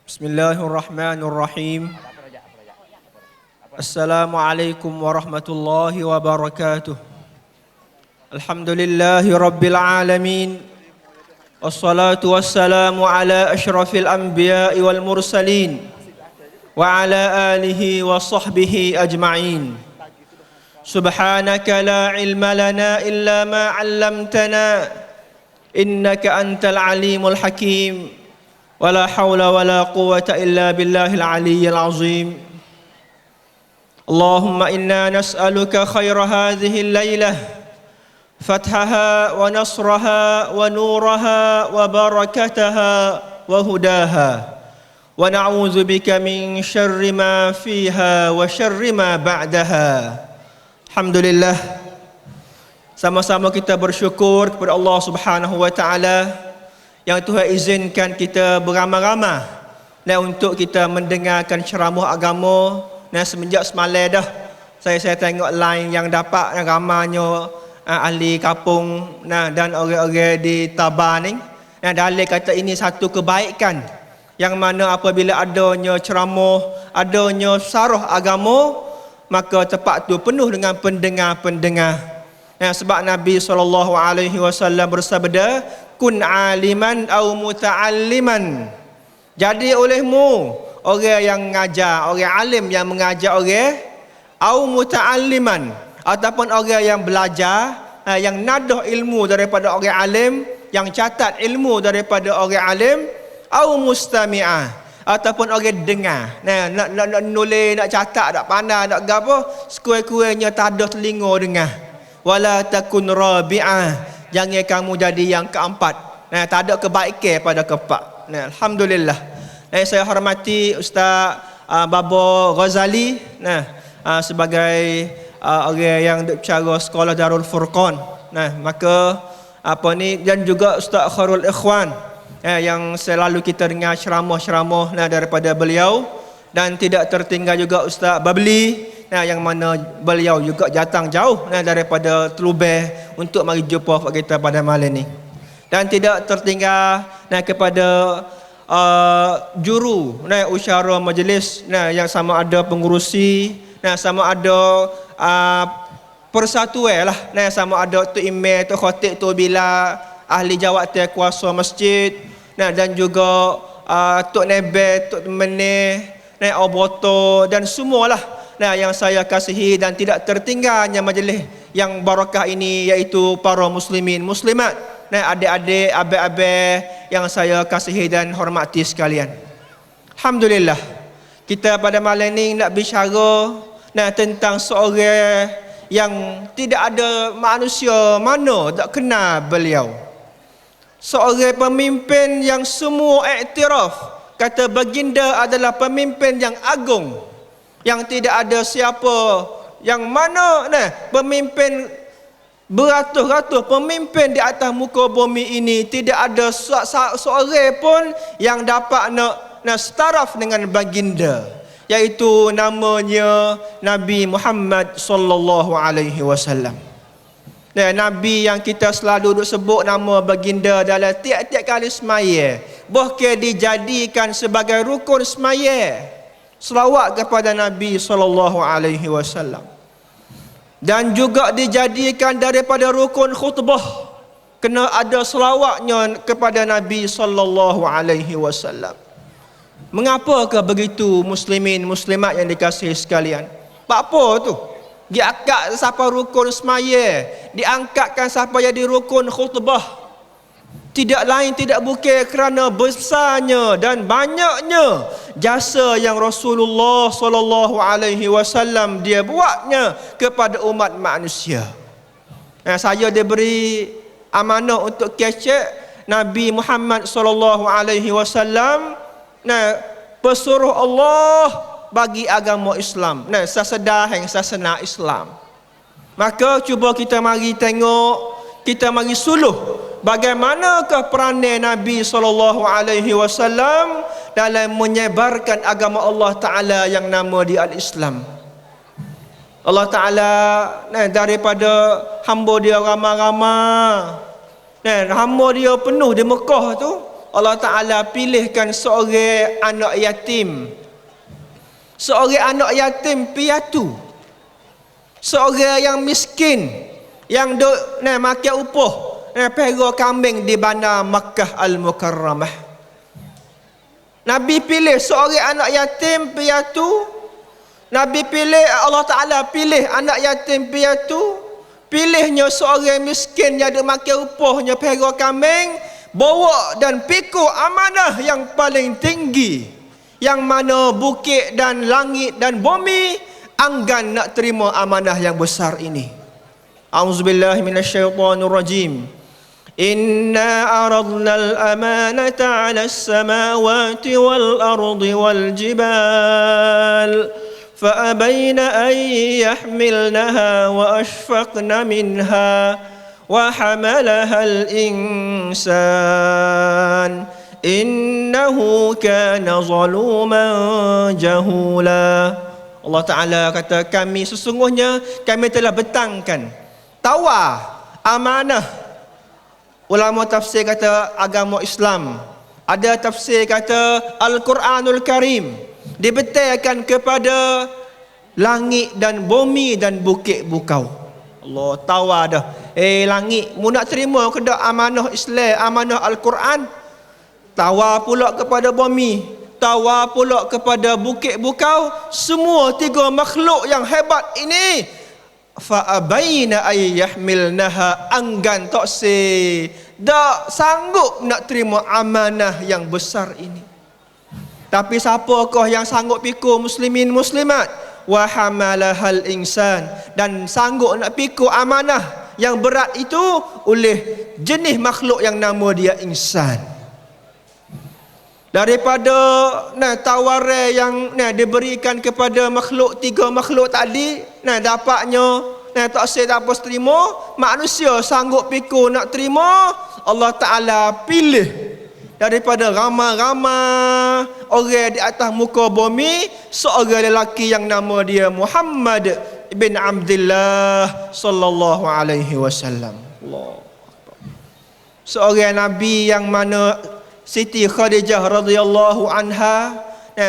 Bismillahirrahmanirrahim. Assalamualaikum warahmatullahi wabarakatuh. Alhamdulillahi rabbil alamin. Wassalatu wassalamu ala asyrafil anbiya'i wal mursalin wa ala alihi wa sahbihi ajma'in. Subhanaka la ilma lana illa ma 'allamtana innaka antal alimul hakim. ولا حول ولا قوة إلا بالله العلي العظيم. اللهم إنا نسألك خير هذه الليلة فتحها ونصرها ونورها وبركتها وهداها ونعوذ بك من شر ما فيها وشر ما بعدها. Alhamdulillah, sama-sama kita bersyukur kepada Allah Subhanahu wa taala yang Tuhan izinkan kita beramai-ramai untuk kita mendengarkan ceramah agama. Semenjak semalam dah saya tengok line yang dapat ramainya ahli kapung dan orang-orang di Tabah ni. Dalil kata ini satu kebaikan yang mana apabila adanya ceramah, adanya syarah agama, maka tempat tu penuh dengan pendengar-pendengar. Sebab Nabi SAW bersabda, kun aliman au muta'alliman. Jadi olehmu orang yang mengajar, orang alim yang mengajar orang, au muta'alliman, ataupun orang yang belajar, yang nadah ilmu daripada orang alim, yang catat ilmu daripada orang alim, au mustami'ah, ataupun orang dengar. Nak nulis, nak catat, nak pandai, nak gapo, sekurang-kurangnya tak ada telinga dengar. Wala takun rabi'ah, jangan kamu jadi yang keempat. Tak ada kebaikan pada keempat. Alhamdulillah. Saya hormati Ustaz Baba Ghazali sebagai orang yang berbicara sekolah Darul Furqan. Maka dan juga Ustaz Khairul Ikhwan yang selalu kita dengar ceramah-ceramah daripada beliau, dan tidak tertinggal juga Ustaz Babli yang mana beliau juga datang jauh daripada Telubeh untuk mari jumpa kita pada malam ni. Dan tidak tertinggal kepada juru usyara majlis yang sama ada pengurusi, sama ada persatuan lah, sama ada tu imam, tu khatib, tu bila ahli jawatan kuasa masjid, dan juga tok nebe, tok meneh, oboto, dan semualah yang saya kasihi. Dan tidak tertinggalnya majlis yang barakah ini, iaitu para muslimin muslimat, adik-adik, abang-abang yang saya kasihi dan hormati sekalian. Alhamdulillah, kita pada malam ini nak bicara tentang seorang yang tidak ada manusia mana tak kenal beliau. Seorang pemimpin yang semua iktiraf kata baginda adalah pemimpin yang agung, yang tidak ada siapa yang mana pemimpin beratus-ratus pemimpin di atas muka bumi ini, tidak ada seorang pun yang dapat nak setaraf dengan baginda, iaitu namanya Nabi Muhammad sallallahu alaihi wasallam. Nabi yang kita selalu duk sebut nama baginda dalam tiap-tiap kali semaya, bahkan dijadikan sebagai rukun semaya, selawat kepada Nabi sallallahu alaihi wasallam. Dan juga dijadikan daripada rukun khutbah, kena ada selawatnya kepada Nabi sallallahu alaihi wasallam. Mengapakah begitu muslimin muslimat yang dikasihi sekalian? Apa tu? Diangkat siapa rukun semaya, diangkatkan siapa jadi rukun khutbah. Tidak lain tidak bukan kerana besarnya dan banyaknya jasa yang Rasulullah sallallahu alaihi wasallam dia buatnya kepada umat manusia. Saya diberi amanah untuk kecek Nabi Muhammad sallallahu alaihi wasallam, pesuruh Allah bagi agama Islam, sesedahang sasana Islam. Maka cuba kita mari tengok, kita mari suluh bagaimanakah peranan Nabi sallallahu alaihi wasallam dalam menyebarkan agama Allah Taala yang nama dia Al-Islam. Allah Taala daripada hamba dia ramai-ramai, hamba dia penuh di Mekah tu, Allah Ta'ala pilihkan seorang anak yatim. Seorang anak yatim piatu. Seorang yang miskin, yang duk makan upah, pera kambing di bandar Makkah Al-Mukarramah. Nabi pilih seorang anak yatim piatu. Nabi pilih, Allah Ta'ala pilih anak yatim piatu. Pilihnya seorang miskin yang ada makan upahnya pera kambing, bawa dan pikul amanah yang paling tinggi, yang mana bukit dan langit dan bumi enggan nak terima amanah yang besar ini. A'udzubillahi minasyaitonirrajim. Inna aradna al-amanata 'ala as-samawati wal-ardi wal-jibal فأبين أن يحملنها وأشفقن منها وحملها الإنسان إنه كان ظلوما جهولا. Allah Ta'ala kata, kami sesungguhnya kami telah betangkan tawar amanah. Ulama tafsir kata agama Islam, ada tafsir kata Al-Quranul Karim dibetalkan kepada langit dan bumi dan bukit bukau. Allah tawar dah. Langit, mu nak terima ke dak amanah Islam, amanah Al-Quran? Tawar pula kepada bumi, tawar pula kepada bukit bukau. Semua tiga makhluk yang hebat ini fa abaina ay yahmilnaha, enggan tak sanggup nak terima amanah yang besar ini. Tapi siapakah yang sanggup pikul muslimin muslimat? Wa hamalahal insan, dan sanggup nak pikul amanah yang berat itu oleh jenis makhluk yang nama dia insan. Daripada tawaran yang diberikan kepada makhluk, tiga makhluk tadi, dapatnya tak apa terima, manusia sanggup pikul nak terima. Allah Ta'ala pilih daripada ramai-ramai orang di atas muka bumi seorang lelaki yang nama dia Muhammad bin Abdullah sallallahu alaihi wasallam. Seorang nabi yang mana Siti Khadijah radhiyallahu anha,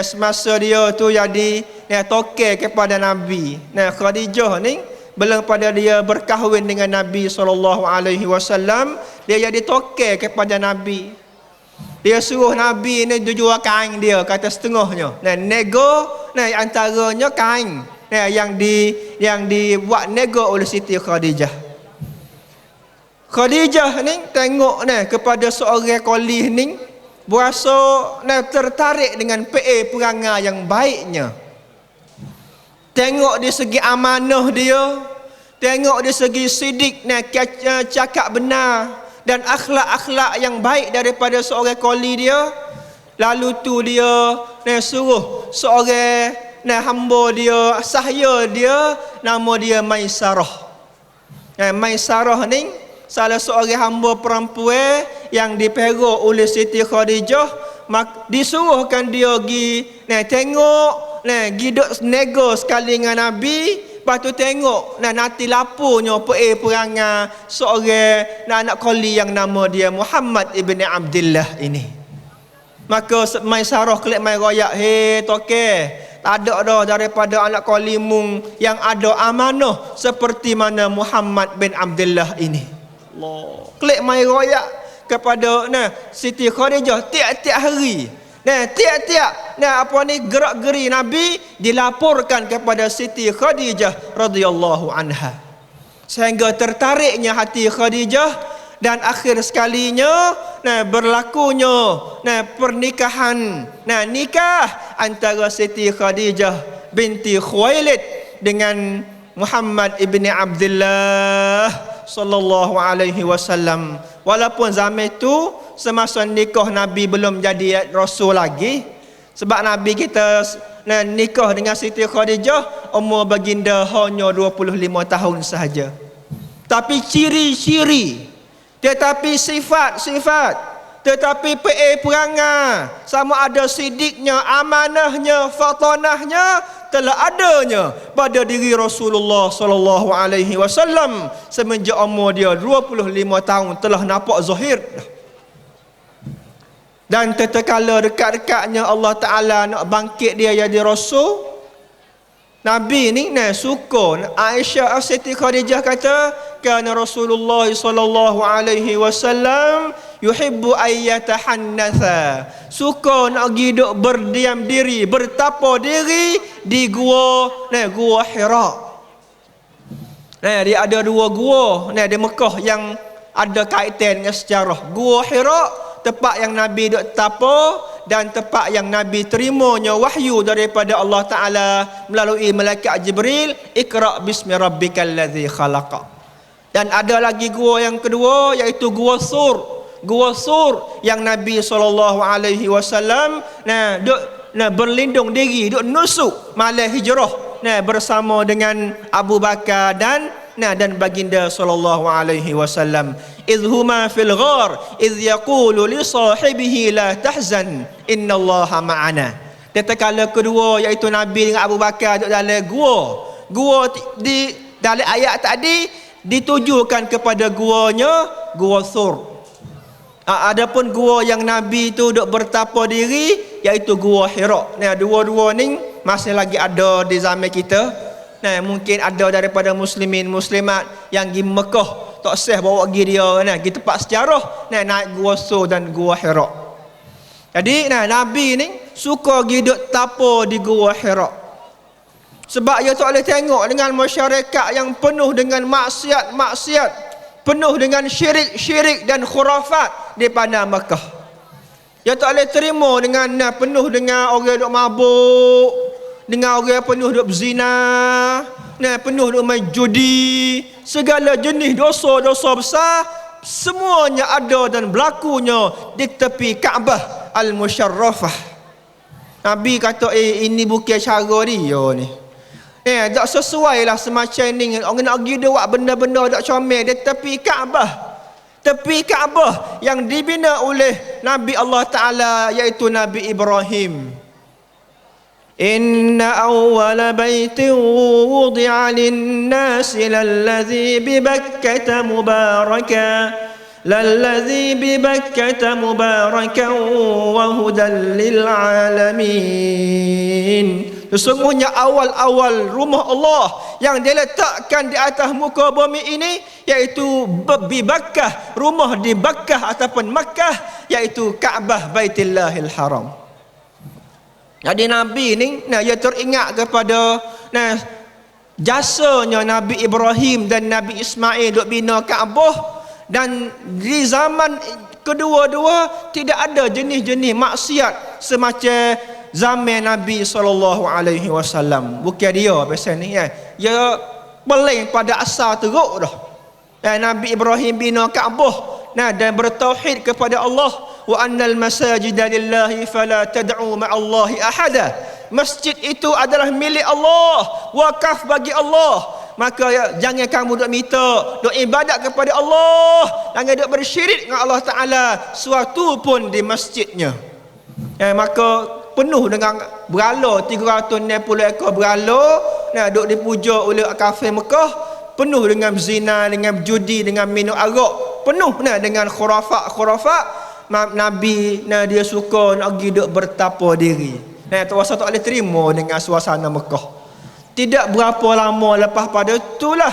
semasa dia tu jadi tokek kepada nabi. Khadijah ni belum pada dia berkahwin dengan Nabi sallallahu alaihi wasallam, dia jadi tokek kepada nabi. Dia suruh Nabi ni jual kain dia, kata setengahnya. Nego antaranya kain yang dibuat nego oleh Siti Khadijah. Khadijah ni tengok kepada seorang kolih ni, berasa tertarik dengan perangai yang baiknya. Tengok di segi amanah dia, tengok di segi sidik cakap benar dan akhlak-akhlak yang baik daripada seorang koli dia. Lalu tu dia suruh seorang hamba dia, sahaya dia, nama dia Maisarah. Maisarah ni salah seorang hamba perempuan yang diperak oleh Siti Khadijah. Disuruhkan dia pergi tengok, pergi duduk nego sekali dengan Nabi. Lepas tu tengok nanti lapunya perangai seorang anak koli yang nama dia Muhammad ibn Abdullah ini. Maka Maisarah klik mai royak, tokek, tak ada dah daripada anak koli mung yang ada amanah seperti mana Muhammad bin Abdullah ini. Allah. Klik mai royak kepada Siti Khadijah tiap-tiap hari. Tiap-tiap gerak-geri Nabi dilaporkan kepada Siti Khadijah radhiyallahu anha, sehingga tertariknya hati Khadijah, dan akhir sekalinya berlakunya pernikahan, nikah antara Siti Khadijah binti Khuwailid dengan Muhammad ibn Abdullah sallallahu alaihi wasallam. Walaupun zaman itu semasa nikah Nabi belum jadi rasul lagi, sebab Nabi kita nikah dengan Siti Khadijah umur baginda hanya 25 tahun sahaja. Tapi ciri-ciri, tetapi sifat-sifat, tetapi perangai, sama ada sidiknya, amanahnya, fatanahnya telah adanya pada diri Rasulullah sallallahu alaihi wasallam semenjak umur dia 25 tahun telah nampak zahir. Dan tatkala dekat-dekatnya Allah Ta'ala nak bangkit dia jadi rasul, Nabi ni suka. Aisyah Siti Khadijah kata, kana Rasulullah sallallahu alaihi wasallam yuhibbu ayyatahannatha. Suka nak pergi duk berdiam diri, bertapa diri di gua Hira. Dia ada dua gua di Mekah yang ada kaitan dengan sejarah. Gua Hira, tempat yang Nabi duk tapa, dan tempat yang Nabi terimanya wahyu daripada Allah Ta'ala melalui malaikat Jibril, Iqra' bismi rabbikal ladzi khalaqa. Dan ada lagi gua yang kedua, iaitu Gua Sur. Gua Sur yang Nabi SAW berlindung diri, duk nusuk malam hijrah bersama dengan Abu Bakar dan baginda sallallahu alaihi wasallam. Idh huma fil ghar idh yaqulu li sahibihi la tahzan innallaha ma'ana. Tatkala kedua iaitu Nabi dengan Abu Bakar duduk dalam gua di dalam ayat tadi ditujukan kepada guanya Gua Sur. Adapun gua yang Nabi tu duk bertapa diri iaitu Gua Hira. Dua-dua ni masih lagi ada di zaman kita. Mungkin ada daripada muslimin muslimat yang pergi Mekah tak sah bawa pergi dia pergi tempat sejarah naik Gua Sur dan Gua Hira. Jadi Nabi ni suka pergi duk tapa di Gua Hira. Sebab dia tak boleh tengok dengan masyarakat yang penuh dengan maksiat, penuh dengan syirik dan khurafat di pandang Mekah. Dia tak boleh terima dengan penuh dengan orang duk mabuk, dengan orang penuh duk berzina, penuh duk main judi, segala jenis dosa-dosa besar semuanya ada dan berlakunya di tepi Kaabah Al-Musyarrafah. Nabi kata ini bukan cara dia ni. Tak sesuai lah semacam ni. Orang nak pergi dia buat benda-benda tak comel di tepi Kaabah. Tepi Kaabah yang dibina oleh Nabi Allah Ta'ala iaitu Nabi Ibrahim. Inna awwala baitin wudi'a lin-nasi lalladhi bi Bakkata mubarakan wa hudan lil alamin. Sesungguhnya awal-awal rumah Allah yang diletakkan di atas muka bumi ini iaitu bi Bakkah, rumah di Bakkah ataupun Makkah, iaitu Kaabah Baitullahil Haram. Jadi Nabi ni dia teringat kepada jasanya Nabi Ibrahim dan Nabi Ismail duk bina Kaabah, dan di zaman kedua-dua tidak ada jenis-jenis maksiat semacam zaman Nabi SAW. Bukan dia pasal ni dia paling pada asal teruk dah. Nabi Ibrahim bina Kaabah dan bertauhid kepada Allah. Wa annal masajida lillahi fala tad'u ma'allahi ahada. Masjid itu adalah milik Allah, wakaf bagi Allah. Maka jangan kamu duk minta, duk ibadat kepada Allah, jangan duk bersyirik dengan Allah Ta'ala suatu pun di masjidnya. Maka penuh dengan berhala, 360 ekor berhala duk dipuja oleh kafir Mekah, penuh dengan zina, dengan judi, dengan minum arak, penuh dengan khurafat. Nabi dia suka nak pergi duk bertapa diri. Tak boleh terima dengan suasana Mekah. Tidak berapa lama lepas pada itulah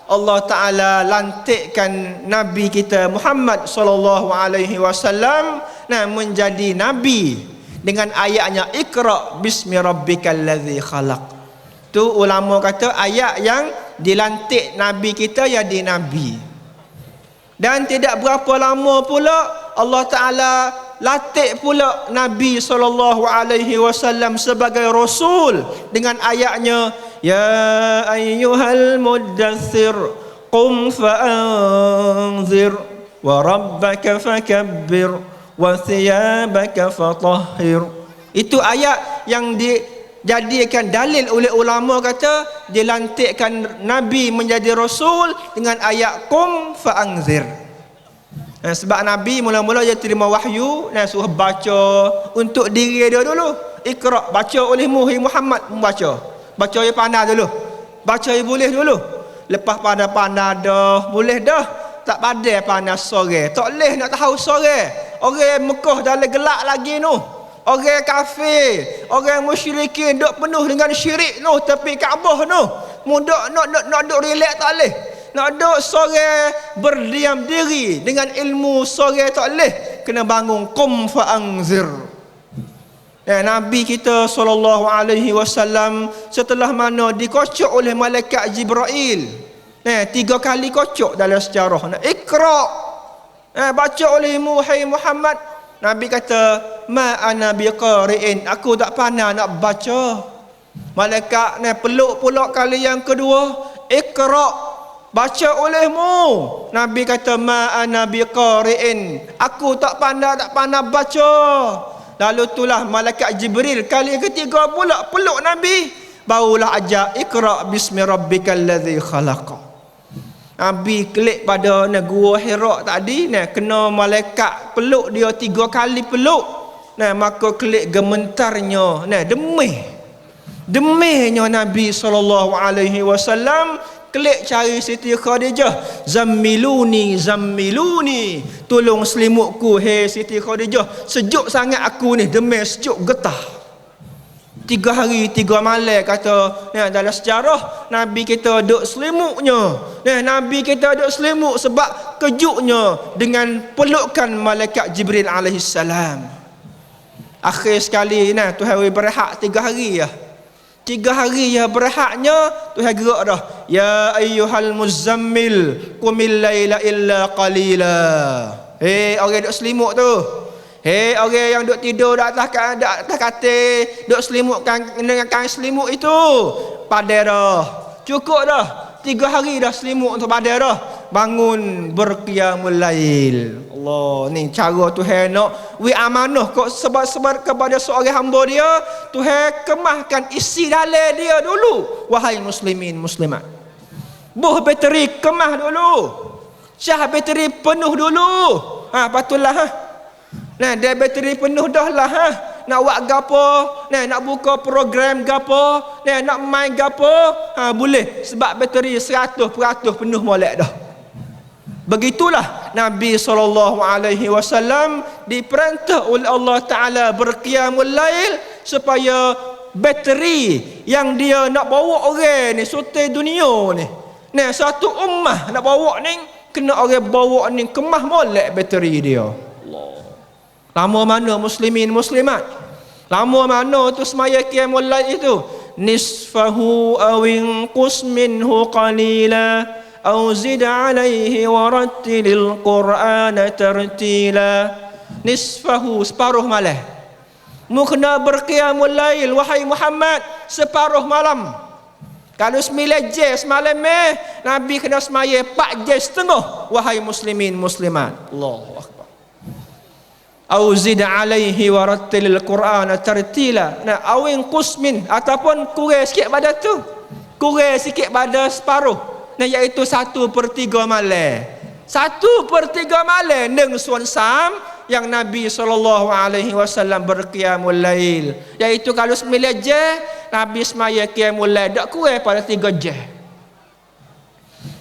Allah Ta'ala lantikkan Nabi kita Muhammad sallallahu alaihi wasallam menjadi Nabi dengan ayatnya Iqra' bismi rabbikal ladzi khalaq. Tu ulama kata ayat yang dilantik Nabi kita jadi Nabi. Dan tidak berapa lama pula Allah Ta'ala latih pula Nabi SAW sebagai Rasul dengan ayatnya Ya ayyuhal muddathir qum fa'anzir wa rabbaka fakabbir wa thiyabaka fatahhir. Itu ayat yang dijadikan dalil oleh ulama, kata dilantikkan Nabi menjadi Rasul dengan ayat qum fa'anzir. Sebab Nabi mula-mula dia terima wahyu suruh baca untuk diri dia dulu. Iqra', baca olehmu hai Muhammad, baca dia pandai dulu, baca dia boleh dulu. Lepas pandai-pandai dah boleh dah, tak pandai pandai sore, tak boleh nak tahu sore Orang Mekah dalam gelak lagi tu. Orang kafir, orang musyrikin duk penuh dengan syirik tu tepi Kaabah tu. Mudak nak duk relax tak leh. Nak duk sore berdiam diri dengan ilmu sore tak leh. Kena bangun qum fa anzir. Nabi kita SAW setelah mana dikocok oleh malaikat Jibril. 3 kali kocok dalam sejarah. Iqra. Baca oleh Muhammad Muhammad. Nabi kata, ma ana biqari'in, aku tak pandai nak baca. Malaikat peluk pula kali yang kedua, Iqra, baca olehmu. Nabi kata, ma ana biqari'in, aku tak pandai baca. Lalu itulah malaikat Jibril kali ketiga pula peluk Nabi, barulah ajar Iqra bismi rabbikal ladzi khalaq. Nabi klik pada gua Hira tadi, kena malaikat peluk dia 3 kali peluk. Maka klik gementarnya, demihnya Nabi SAW klik cari Siti Khadijah, zammiluni, tolong selimutku hei Siti Khadijah, sejuk sangat aku ni, demam sejuk getah. 3 hari 3 malam kata dalam sejarah Nabi kita duduk selimutnya. Nabi kita duduk selimut sebab kejutnya dengan pelukan malaikat Jibril AS. Akhir sekali Tuhan berehat 3 hari ya. 3 hari ya berehatnya, Tuhan gerak dah. Ya ayyuhal muzammil qumil laila illa qalila. Orang duduk selimut tu. Orang yang duk tidur di atas katil, duk selimutkan dengan kain selimut itu, padai dah. Cukup dah. 3 hari dah selimut untuk padai dah. Bangun berqiyamul lail. Allah, ni cara Tuhan nak amanah kok sebab kepada seorang hamba dia, Tuhan kemahkan isi dalam dia dulu. Wahai muslimin muslimat. Buh bateri kemah dulu. Syah bateri penuh dulu. Patutlah dia bateri penuh dah lah nak buat gapo, nak buka program gapo, nak main gapo, boleh sebab bateri 100% penuh molek dah. Begitulah Nabi SAW diperintah oleh Allah Ta'ala berqiyamul lail supaya bateri yang dia nak bawa orang ni sutai dunia ni, satu ummah nak bawa ni, kena orang bawa ni kemah molek bateri dia. Lama mana muslimin muslimat? Lama mana tu semaya qiyamul lail itu? Nisfahu aw inqus minhu qalila aw zid alaihi warattilil qur'ana tartila. Nisfahu, separuh malam. Mu kena berqiyamul lail wahai Muhammad separuh malam. Kalau 9 jam semalam Nabi kena semaya 4 jam setengah wahai muslimin muslimat. Allahu akbar. Au zid alaihi warattilil qur'ana tartila. Awin qusmin, ataupun kurang sikit pada tu, kurang sikit pada separuh, iaitu 1/3 malam. 1/3 malam neng suan sam yang Nabi SAW berqiyamul lail, iaitu kalau 9 jam Nabi semaya qiyamul lail tak kurang pada 3 jam.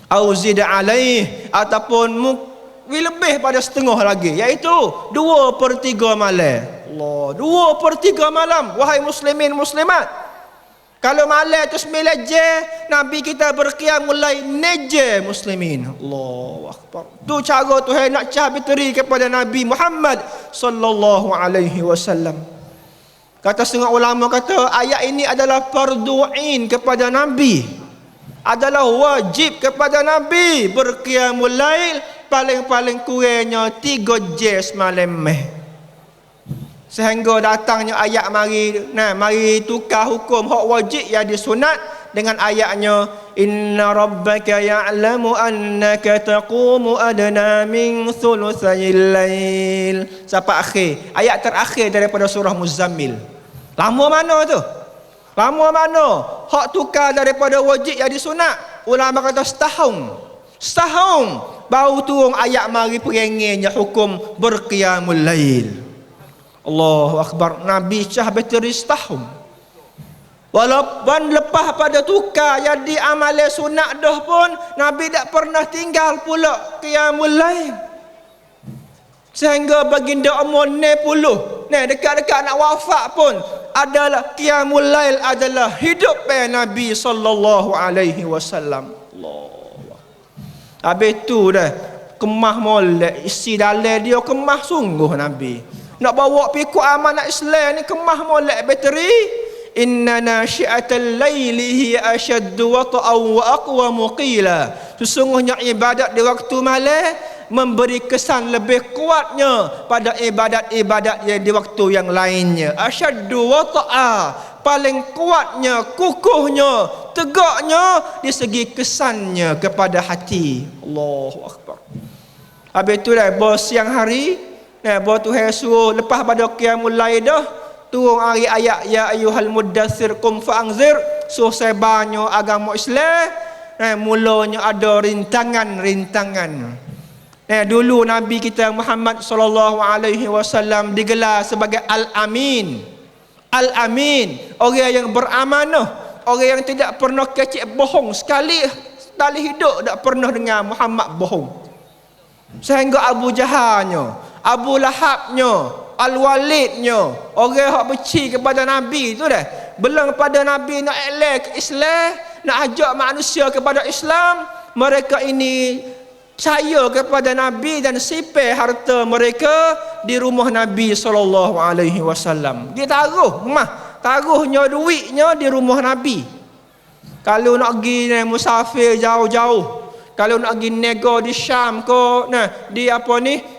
Au zid alaihi, ataupun lebih pada setengah lagi, iaitu 2/3 malam. Allah, 2/3 malam wahai muslimin muslimat. Kalau malam itu 9 jam, Nabi kita berqiyamul lail 9 jam muslimin. Allahu akbar. Tu cara Tuhan nak cah bateri kepada Nabi Muhammad SAW. Kata setengah ulama kata ayat ini adalah fardu ain kepada Nabi, adalah wajib kepada Nabi berqiyamul lail paling-paling kurangnya 3 jam semalam. Sehingga datangnya ayat mari tukar hukum hak wajib yang disunat dengan ayatnya inna rabbaka ya'lamu annaka taqumu adna min thulutsayil lail sampai akhir ayat terakhir daripada surah Muzammil. Lama mana tu? Lama mana hak tukar daripada wajib yang disunat? Ulama kata setahun baru turun ayat mari peringnya hukum berqiyamul lail. Allahu akbar. Nabi cah bateri setahun. Walaupun lepas pada tukar yang diamali sunat dah pun Nabi tak pernah tinggal pula qiyamul lail. Sehingga baginda umur 60, dekat-dekat nak wafat pun adalah qiyamul lail adalah hidup Nabi sallallahu alaihi wasallam. Allah. Habis tu dah kemah molek isi dalam dia kemah sungguh Nabi. Nak bawa pikul amanat Islam ni kemah molek bateri. Inna nasyi'atal laili hiya ashaddu wata'an wa aqwamu qila. Sesungguhnya ibadat di waktu malam memberi kesan lebih kuatnya pada ibadat-ibadat yang di waktu yang lainnya. Asyaddu wata'a, paling kuatnya, kukuhnya, tegaknya di segi kesannya kepada hati. Allahu Akbar. Habis tu dah siang hari, bawa Tuhan suruh lepas pada qiyamul lail dah turun hari ayat ya ayyuhal muddatsir qum fa'anzir, suruh sebarnya agama Islam. Mulanya ada rintangan-rintangan. Dulu Nabi kita Muhammad sallallahu alaihi wasallam digelar sebagai Al-Amin. Al-Amin, orang yang beramanah, orang yang tidak pernah kecik bohong sekali hidup tak pernah dengar Muhammad bohong. Sehingga Abu Jahalnya, Abu Lahabnya, Al-Walidnya, orang yang benci kepada Nabi tu dah. Belum pada Nabi nak elak Islam, nak ajak manusia kepada Islam, mereka ini percaya kepada Nabi dan sipir harta mereka di rumah Nabi sallallahu alaihi wasallam. Dia taruhnya duitnya di rumah Nabi. Kalau nak pergi musafir jauh-jauh, kalau nak pergi nego di Syam ke,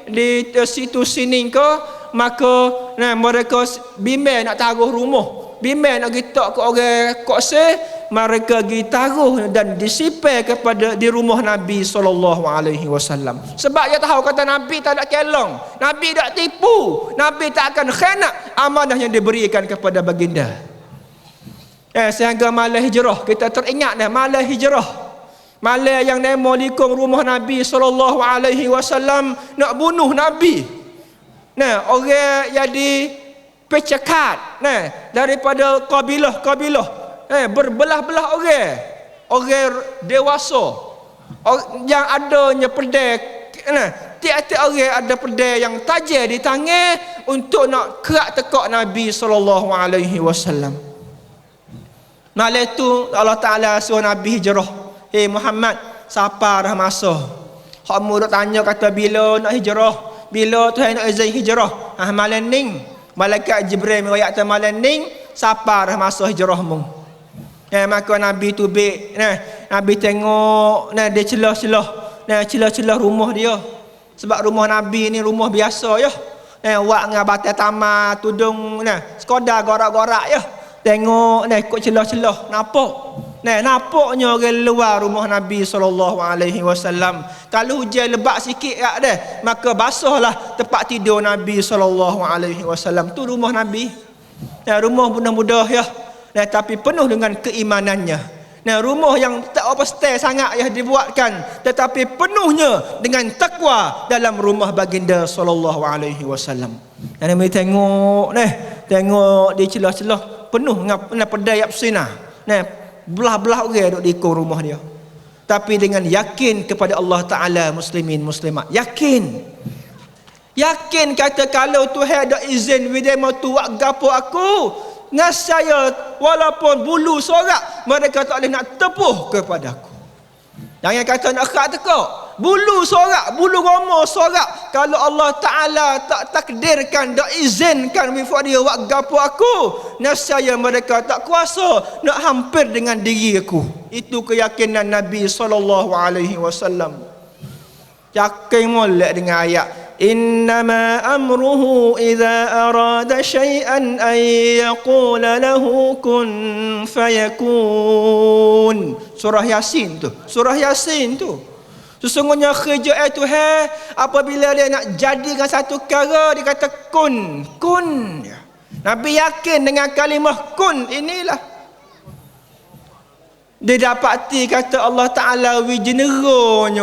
di situ sini ke, maka mereka bimbang nak taruh rumah, bimbang nak pergi tok ke orang kokse, mereka pergi taruh dan disipir kepada di rumah Nabi sallallahu alaihi wasallam. Sebab dia tahu kata Nabi tak ada kelong, Nabi tak tipu, Nabi tak akan khianat amanah yang diberikan kepada baginda. Sehingga malam hijrah kita teringat malam hijrah, malam yang nemo likung rumah Nabi sallallahu alaihi wasallam nak bunuh Nabi. Orang jadi pecekat daripada kabilah berbelah-belah orang dewasa yang adanya pedang, tiap-tiap orang ada pedang yang tajam di tangan untuk nak kerak tekak Nabi sallallahu alaihi wasallam. Malam tu Allah Taala suruh Nabi hijrah. Muhammad, siapa dah masa? Hak duk tanya kata bila nak hijrah, bila Tuhan nak izin hijrah. Malam ning malaikat Jibril meriwayatkan malam ning siapa dah masa hijrahmu. Maka Nabi tu Nabi tengok dia celah-celah rumah dia. Sebab rumah Nabi ni rumah biasa ya. Wak dengan batai taman tudung sekodar gorak-gorak ya. Tengok ikut celah-celah nampaknya orang luar rumah Nabi sallallahu alaihi wasallam. Kalau hujan lebat sikit maka basahlah tempat tidur Nabi sallallahu alaihi wasallam. Tu rumah Nabi. Rumah mudah-mudah ya. Tapi penuh dengan keimanannya. Rumah yang tak apa stay sangat ya dibuatkan, tetapi penuhnya dengan takwa dalam rumah baginda sallallahu alaihi wasallam. Dan kami tengok di celah-celah penuh dengan pedai apsina. Belah-belah orang duduk di rumah dia. Tapi dengan yakin kepada Allah Taala, muslimin muslimat, yakin kata kalau Tuhan ada izin video mau tuak gapo aku, nasaya walaupun bulu sorak mereka tak boleh nak tepuh kepada aku. Jangan kata nak khak tekak, bulu sorak, bulu roma sorak, kalau Allah Taala tak takdirkan, tak izinkan before dia buat gapo aku, nasaya mereka tak kuasa nak hampir dengan diri aku. Itu keyakinan Nabi sallallahu alaihi wasallam. Yakin molek dengan ayat innama amruhu idza arada syai'an ay yaqula lahu kun fayakun. Surah Yasin tu. Sesungguhnya kerja Tuhan apabila dia nak jadikan satu perkara, dia kata kun. Nabi yakin dengan kalimah kun inilah. Dia dapati kata Allah Ta'ala wijeneronya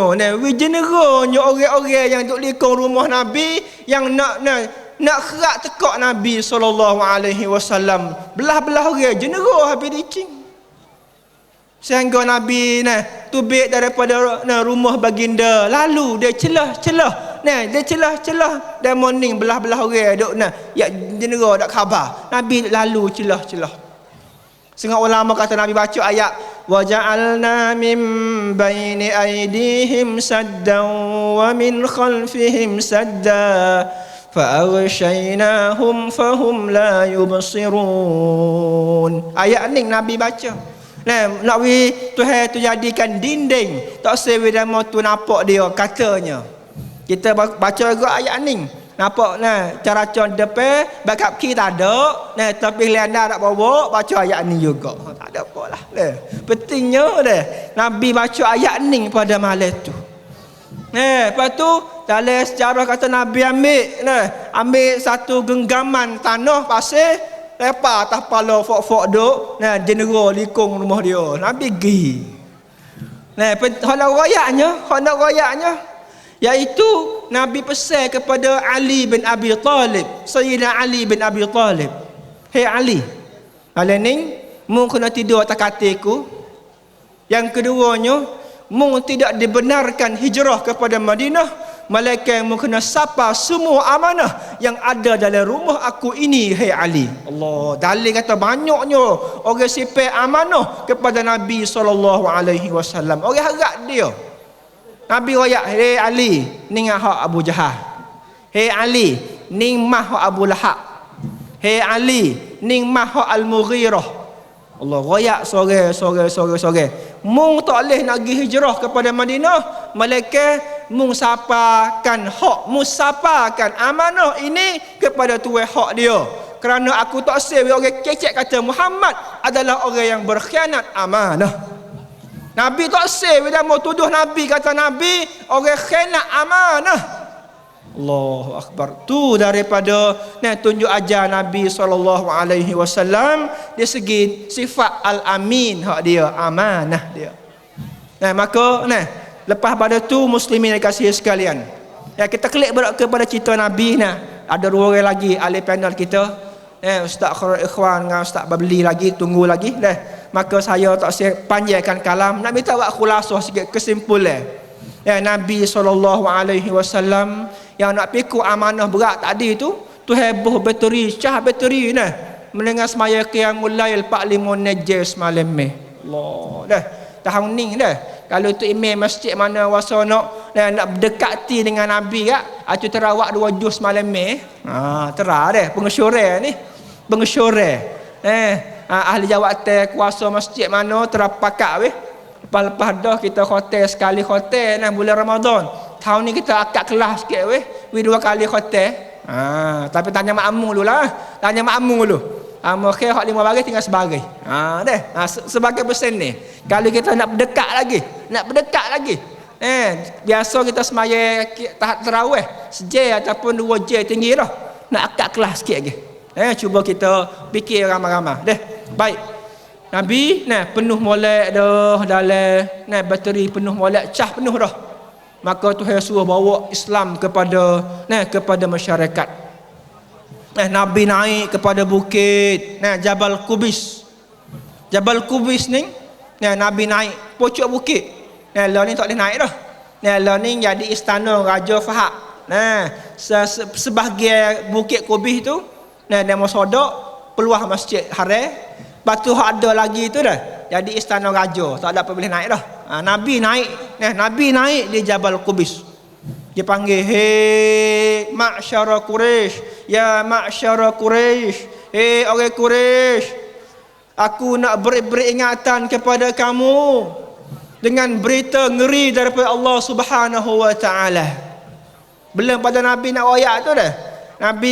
orang-orang yang duduk likung rumah Nabi yang nak kerak tekak Nabi sallallahu alaihi wasallam. Belah-belah orang jenero habis dicing. Sehingga Nabi tubik daripada rumah baginda, lalu dia celah-celah Nah, dia celah-celah dan morning belah-belah orang duk nah, ya jenera dak khabar. Nabi lalu celah-celah. Setengah ulama kata Nabi baca ayat wa ja'alna min baini aydihim saddan wa min khalfihim sadda fa aghshaynahum fahum la yubsirun. Ayat ni Nabi baca. Nah, nak Tuhan tu jadikan dinding tak sewi dan mau tu nampak dia katanya. Kita baca juga ayat ni. Nampak nah cara depan backup key tak ada. Nah tapi lena nak bawa baca ayat ni juga. Tak ada apalah. Pentingnya dah Nabi baca ayat ni pada malam tu. Lepas tu dalam sejarah kata Nabi ambil satu genggaman tanah pasir lepas atas kepala fok-fok duk. Nah jenera likung rumah dia. Nabi pergi. Nah hendak royaknya iaitu Nabi pesan kepada Ali bin Abi Talib, Sayyidina Ali bin Abi Talib. Hei Ali, malam ni mu kena tidur atas katilku. Yang keduanya, mu tidak dibenarkan hijrah kepada Madinah. Malaikat mu kena sapa semua amanah yang ada dalam rumah aku ini, hei Ali. Allah, dalil kata banyaknya orang sipir amanah kepada Nabi SAW. Orang harap dia. Nabi royak, hei Ali, ni hak Abu Jahal. Hei Ali, ni mah hak Abu Lahab. Hei Ali, ni mah hak Al-Mughirah. Allah royak sore. Mung tak boleh nak pergi hijrah kepada Madinah. Malaikat mung sapakan hak, musapakan amanah ini kepada tuan hak dia. Kerana aku tak sewi orang kecek kata Muhammad adalah orang yang berkhianat amanah. Nabi tak sah bila mau tuduh Nabi kata Nabi orang khianat amanah. Allahu akbar. Tu daripada tunjuk ajar Nabi SAW dari segi sifat al-amin hak dia, amanah dia. Maka lepas pada tu muslimin yang kasih sekalian. Kita klik kepada cerita Nabi ada dua orang lagi ahli panel kita. Ustaz Ikhwan dengan Ustaz Babli lagi tunggu lagi maka saya tak panjangkan kalam, nak minta buat khulasah sikit kesimpulan. Nabi SAW yang nak pikul amanah berat tadi tu heboh bateri, cah bateri mendengar semaya qiyamul lail 45 najis malam ni. Allah tahun ni kalau tu imam masjid mana wasa nak berdekati dengan Nabi tu terawak 2 juz malam ni. Terah pengesyuran ni. Ahli jawatan kuasa masjid mana terpakat lepas dah kita khotel sekali khotel bulan Ramadan. Tahun ni kita akad kelas sikit 2 kali khotel. Tapi tanya makmum dululah. Tanya makmum dulu. Akhir hak 5 baris tinggal sebagai. Sebagai persen ni. Kalau kita nak berdekat lagi. Biasa kita semaya tahap tarawih sejam ataupun 2 jam tinggi dah. Nak akad kelas sikit lagi. Cuba kita fikir ramai-ramai. Baik. Nabi penuh molek dah dalam bateri penuh molek cah penuh dah. Maka Tuhan suruh bawa Islam kepada masyarakat. Nabi naik kepada bukit Jabal Qubis. Jabal Qubis ni Nabi naik pucuk bukit. Lah ni tak boleh naik dah. Lah ni jadi istana Raja Fahad. Sebahagian bukit Qubis tu demo sodok peluah Masjid Haram. Batu hak ada lagi tu jadi istana raja, tak ada apa boleh naik dah. Nabi naik di Jabal Qubis. Dia panggil, hei ma'syara Quraisy, ya ma'syara Quraisy, hei orang Quraisy, aku nak beri ingatan kepada kamu dengan berita ngeri daripada Allah Subhanahu wa taala. Belum pada Nabi nak royak tu Nabi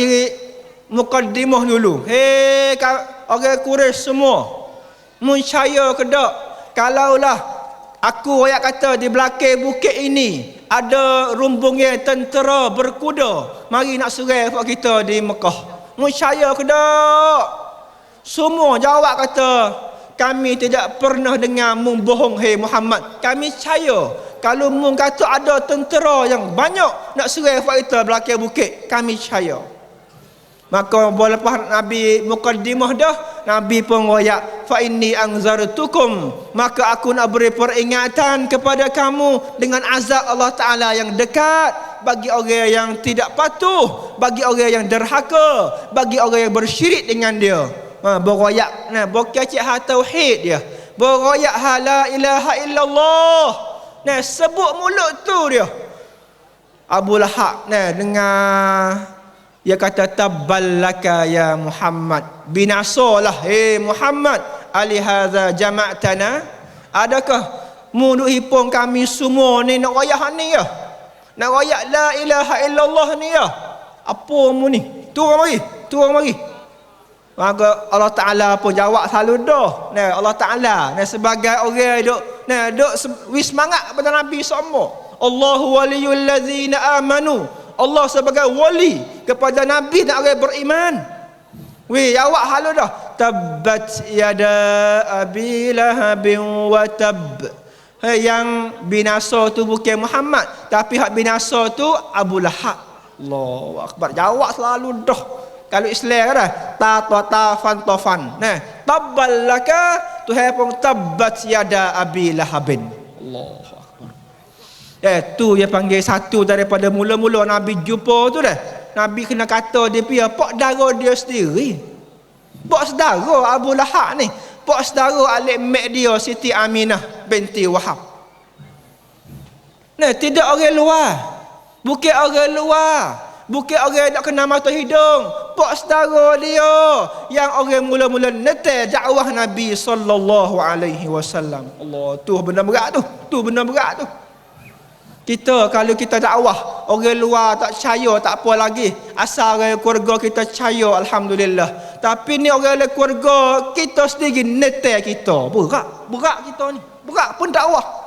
mukaddimah dulu. Hei orang Quraisy semua, percaya ke tak kalaulah aku royak kata di belakang bukit ini ada rumbungnya tentera berkuda mari nak serang kita di Mekah. Percaya ke tak? Semua jawab kata kami tidak pernah dengar mu bohong, hei Muhammad. Kami percaya kalau mu kata ada tentera yang banyak nak serang kita belakang bukit, kami percaya. Maka lepas Nabi mukaddimah dah, Nabi pun royak, fa inni anzartukum, maka aku nak beri peringatan kepada kamu dengan azab Allah Taala yang dekat bagi orang yang tidak patuh, bagi orang yang derhaka, bagi orang yang bersyirik dengan dia. Beroyak berkecik hak tauhid dia, beroyak hak la ilaha illallah. Sebut mulut tu dia. Abu Lahab dengar dia kata tabballaka ya Muhammad, binasalah Muhammad, alihadza jama'tana, adakah mu duk hipung kami semua ni nak royak ni ya, nak royak la ilaha illallah ni ya, apa mu ni, turun mari. Maka Allah Ta'ala pun jawab selalu dah. Allah Ta'ala sebagai orang duk wis semangat kepada Nabi semua. Allahu waliyul ladzina amanu, Allah sebagai wali kepada Nabi dan orang beriman. Jawab halu dah. Tabbat yada abi lahabin wa tab. Yang binasa tu bukan Muhammad, tapi hak binasa tu Abu Lahab. Allahu akbar. Jawab selalu dah. Kalau Islam dah tafan. Tabballaka Tuhan pun tabbat yada abi lahabin. Allahu akbar. Tu dia panggil satu daripada mula-mula Nabi jumpa tu dah. Nabi kena kata dia pergi pak dara dia sendiri. Pak saudara Abu Lahab ni, pak saudara alik mak dia Siti Aminah binti Wahab. Tidak orang luar. Bukan orang luar. Bukan orang nak kena mata hidung. Pak saudara dia yang orang mula-mula netai dakwah Nabi sallallahu alaihi wasallam. Allah, tu benda berat tu. Tu benda berat tu. Kita kalau kita dakwah, orang luar tak percaya tak apa lagi. Asal orang keluarga kita percaya, alhamdulillah. Tapi ni orang keluarga kita sendiri netai kita. Berat kita ni. Berat pun dakwah.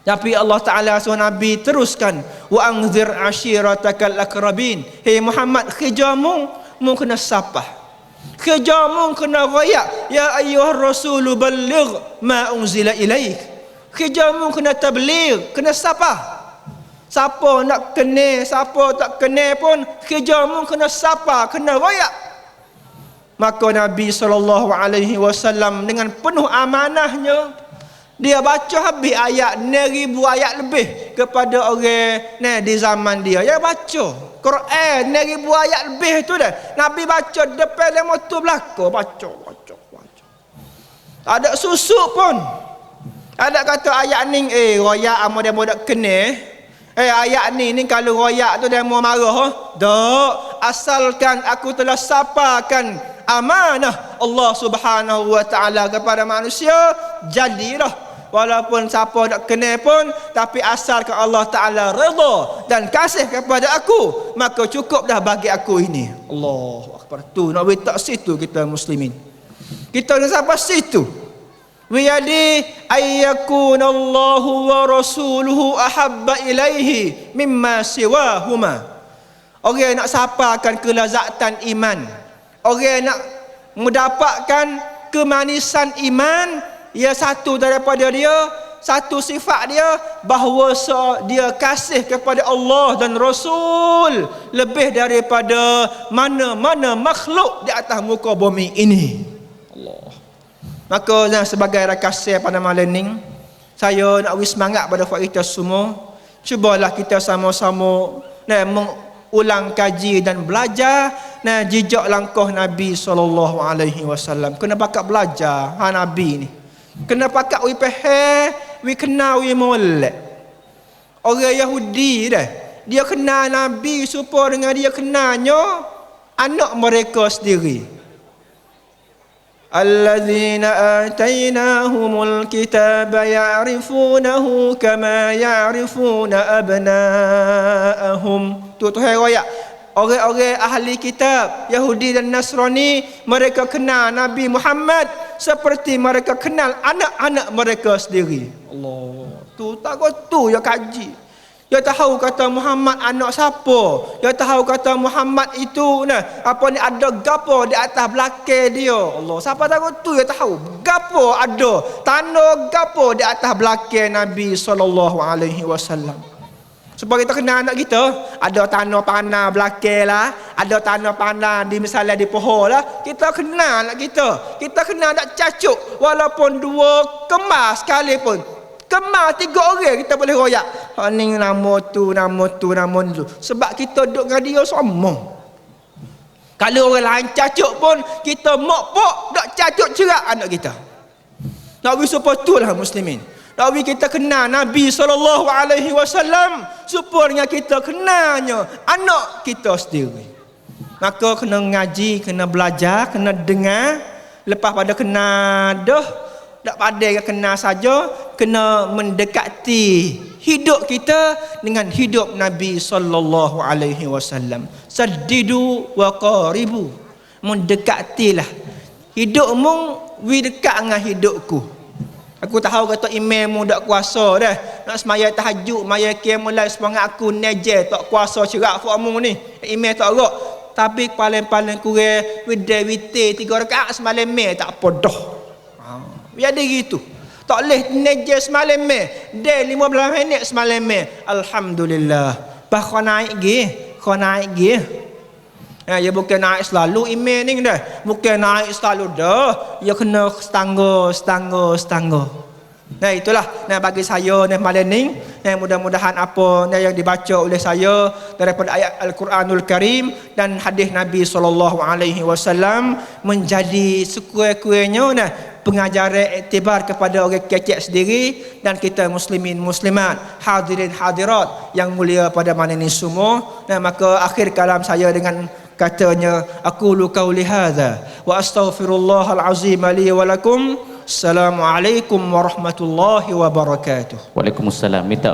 Tapi Allah Ta'ala suruh Nabi teruskan, wa anzir ashiratakal akrabin. Muhammad, khijamu mu kena sapah, khijamu kena royak, ya ayyuhar rasulu balligh ma unzila ilaik. Khijamu kena tabligh, kena sapah. Siapa nak kena, siapa tak kena pun khijamu kena sapah, kena royak. Maka Nabi SAW dengan penuh amanahnya dia baca habis ayat 9,000 ayat lebih kepada orang di zaman dia. Dia baca Quran 9,000 ayat lebih tu dah. Nabi baca depan lemo tu belaka, baca. Tak ada susuk pun. Ada kata ayat ni royak amo dia modak kena. Ayat ni kalau royak tu dia mau marah. Tak, asalkan aku telah sapakan amanah Allah Subhanahu wa taala kepada manusia, jadilah. Walaupun siapa nak kena pun, tapi asalkan Allah Ta'ala redha dan kasih kepada aku, maka cukup dah bagi aku ini. Allahu akbar. Tu nak letak situ kita muslimin. Kita nak sampai situ. Wiyadi ayyakunallahu wa rasuluhu ahabba ilaihi mimma siwahuma. Orang nak sapakan kelazatan iman, orang nak mendapatkan kemanisan iman, ia satu daripada dia, satu sifat dia, bahawa dia kasih kepada Allah dan Rasul lebih daripada mana-mana makhluk di atas muka bumi ini. Allah. Maka sebagai rakasih pada malam ni, saya nak beri semangat pada kita semua. Cubalah kita sama-sama mengulang kaji dan belajar jejak langkah Nabi SAW. Kena pakat belajar Nabi ni. Kena pakat we faham, we kenal we molek. Orang Yahudi dah, dia kenal Nabi supaya dengan dia kenalnya anak mereka sendiri. Alladzina atainahumul kitaba ya'rifunahu kama ya'rifuna abna'ahum. Tu Tuhan royak. Orang-orang ahli kitab Yahudi dan Nasrani, mereka kenal Nabi Muhammad seperti mereka kenal anak-anak mereka sendiri. Allah. Tu takut tu ya kaji. Ya tahu kata Muhammad anak siapa. Ya tahu kata Muhammad itu ada gapo di atas belakang dia. Allah. Siapa takut tu ya tahu. Gapo ada. Tanda gapo di atas belakang Nabi SAW. Supaya kita kenal anak kita, ada tanah panah belakang lah, ada tanah panah di misalnya di pohon lah, kita kenal anak kita. Kita kenal anak cacuk, walaupun dua kemar sekalipun. Kemar 3 orang kita boleh royak. hak ni nama tu. Sebab kita duduk dengan dia sombong. Kalau orang lain cacut pun, kita mokpok dak cacut cerak anak kita. Nak wi supaya itulah muslimin. Nak wi kita kenal Nabi SAW supaya dengan kita kenalnya anak kita sendiri. Maka kena ngaji, kena belajar, kena dengar. Lepas pada kenal dah, tak pandai kenal saja, kena mendekati hidup kita dengan hidup Nabi SAW. Saddidu wa qaribu. Mendekatilah. Hidupmu wi dekat dengan hidupku. Aku tahu kata imammu tak kuasa dah. Nak semaya tahajud, maya qiyamul lail semangat aku neje tak kuasa cerak fakmu ni. Imam tak gerak. Tapi paling-paling kurang wite 3 rakaat semalam tak apa dah. Biar dia gitu. Tak boleh neje semalam dia 15 minit semalam alhamdulillah. Bah naik gi. Ya bukan naik selalu imam ni dah. Bukan naik selalu dah. Ya kena setangga. Nah itulah bagi saya malam ni. Mudah-mudahan apa yang dibaca oleh saya daripada ayat Al-Quranul Karim dan hadis Nabi SAW menjadi sekurang-kurangnya pengajaran iktibar kepada orang kecil sendiri dan kita muslimin muslimat, hadirin hadirat yang mulia pada malam ini semua. Maka akhir kalam saya dengan katanya, aqulu qauli hadza wa astaghfirullahal azim li wa lakum. Assalamualaikum warahmatullahi wabarakatuh. Waalaikumsalam. Minta